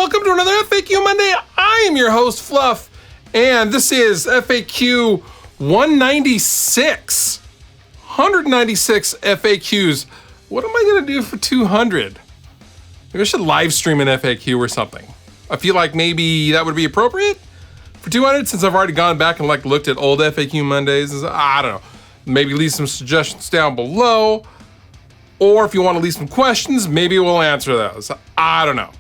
welcome to another FAQ Monday. I am your host, Fluff, and this is FAQ 196. 196 FAQs. What am I going to do for 200? Maybe I should live stream an FAQ or something. I feel like maybe that would be appropriate for 200 since I've already gone back and looked at old FAQ Mondays. I don't know. Maybe leave some suggestions down below. Or if you want to leave some questions, maybe we'll answer those. I don't know.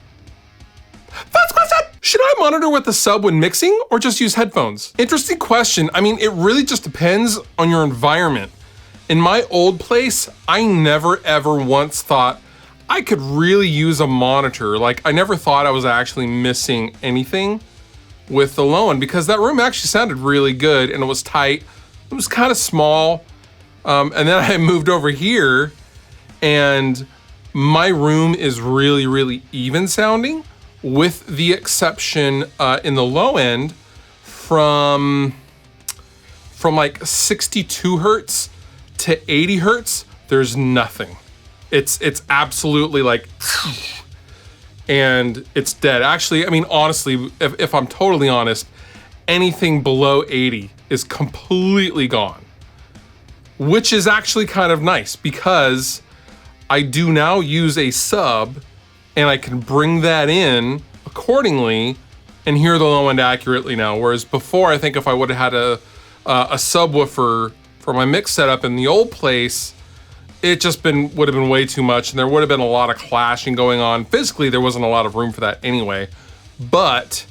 First question! Should I monitor with the sub when mixing or just use headphones? Interesting question. I mean, it really just depends on your environment. In my old place, I never ever once thought I could really use a monitor. I never thought I was actually missing anything with the low end because that room actually sounded really good and it was tight. It was kind of small. And then I moved over here and my room is really, really even sounding with the exception in the low end from 62 hertz to 80 hertz, there's nothing. It's absolutely and it's dead. Actually, I mean, honestly, if I'm totally honest, anything below 80 is completely gone, which is actually kind of nice because I do now use a sub and I can bring that in accordingly and hear the low end accurately now. Whereas before, I think if I would have had a subwoofer for my mix setup in the old place, it just would have been way too much and there would have been a lot of clashing going on. Physically, there wasn't a lot of room for that anyway, but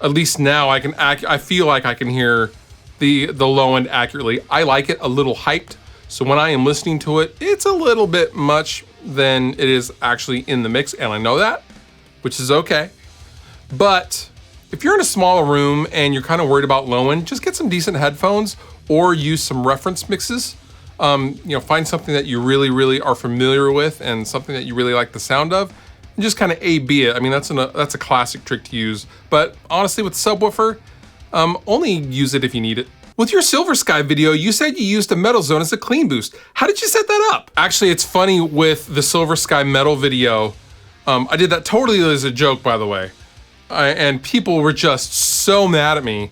at least now I feel like I can hear the low end accurately. I like it a little hyped. So when I am listening to it, it's a little bit much than it is actually in the mix, and I know that, which is okay. But if you're in a smaller room and you're kind of worried about low end, just get some decent headphones or use some reference mixes. Find something that you really, really are familiar with and something that you really like the sound of, and just kind of A/B it. I mean, that's a classic trick to use. But honestly, with Subwoofer, only use it if you need it. With your Silver Sky video, you said you used a metal zone as a clean boost. How did you set that up? Actually, it's funny with the Silver Sky metal video. I did that totally as a joke, by the way. And people were just so mad at me.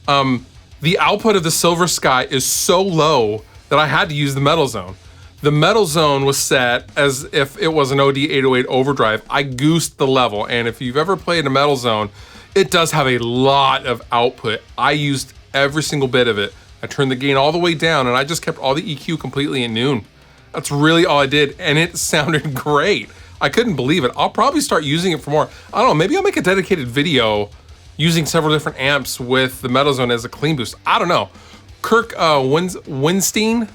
The output of the Silver Sky is so low that I had to use the metal zone. The metal zone was set as if it was an OD 808 overdrive. I goosed the level, and if you've ever played a metal zone, it does have a lot of output. I used every single bit of it. I turned the gain all the way down and I just kept all the EQ completely in noon. That's really all I did and it sounded great. I couldn't believe it. I'll probably start using it for more. I don't know, maybe I'll make a dedicated video using several different amps with the metal zone as a clean boost. I don't know. Kirk Winstein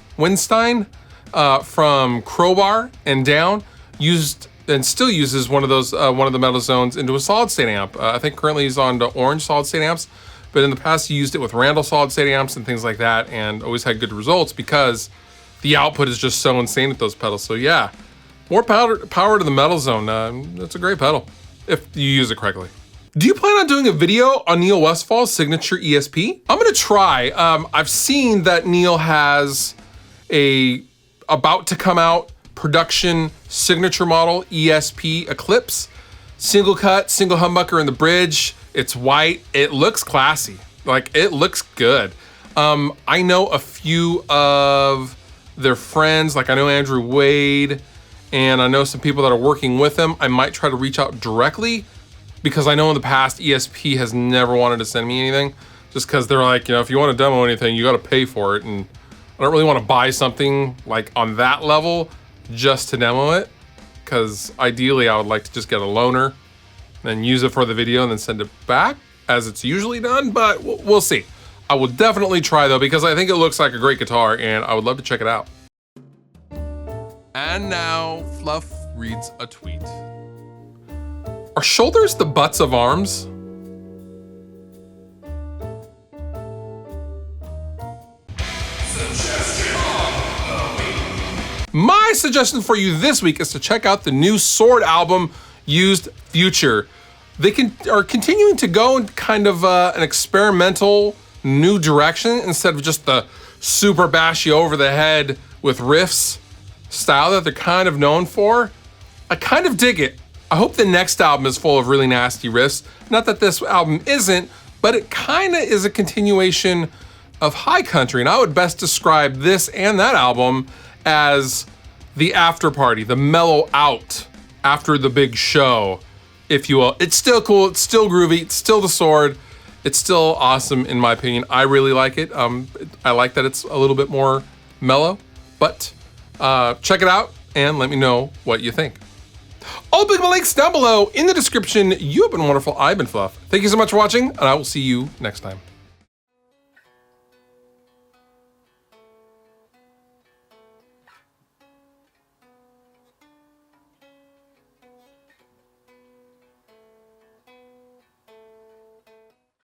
from Crowbar and Down used and still uses one of the metal zones into a solid state amp. I think currently he's on the orange solid state amps. But in the past, he used it with Randall solid state amps and things like that and always had good results because the output is just so insane with those pedals. So yeah, more power to the metal zone. That's a great pedal if you use it correctly. Do you plan on doing a video on Neil Westfall's signature ESP? I'm gonna try. I've seen that Neil has a about to come out production signature model ESP Eclipse. Single cut, single humbucker in the bridge. It's white, it looks classy. It looks good. I know a few of their friends, I know Andrew Wade, and I know some people that are working with them. I might try to reach out directly because I know in the past ESP has never wanted to send me anything just because they're if you want to demo anything, you got to pay for it. And I don't really want to buy something on that level just to demo it because ideally I would like to just get a loaner then use it for the video and then send it back as it's usually done, but we'll see. I will definitely try though because I think it looks like a great guitar and I would love to check it out. And now Fluff reads a tweet. Are shoulders the butts of arms? My suggestion for you this week is to check out the new Sword album, Used Future. They are continuing to go in kind of an experimental new direction instead of just the super bashy over the head with riffs style that they're kind of known for. I kind of dig it. I hope the next album is full of really nasty riffs. Not that this album isn't, but it kind of is a continuation of High Country, and I would best describe this and that album as the after party, the mellow out after the big show, if you will. It's still cool, it's still groovy, it's still the Sword, it's still awesome in my opinion. I really like it. I like that it's a little bit more mellow, but check it out and let me know what you think. All the links down below in the description. You have been wonderful. I've been Fluff. Thank you so much for watching, and I will see you next time.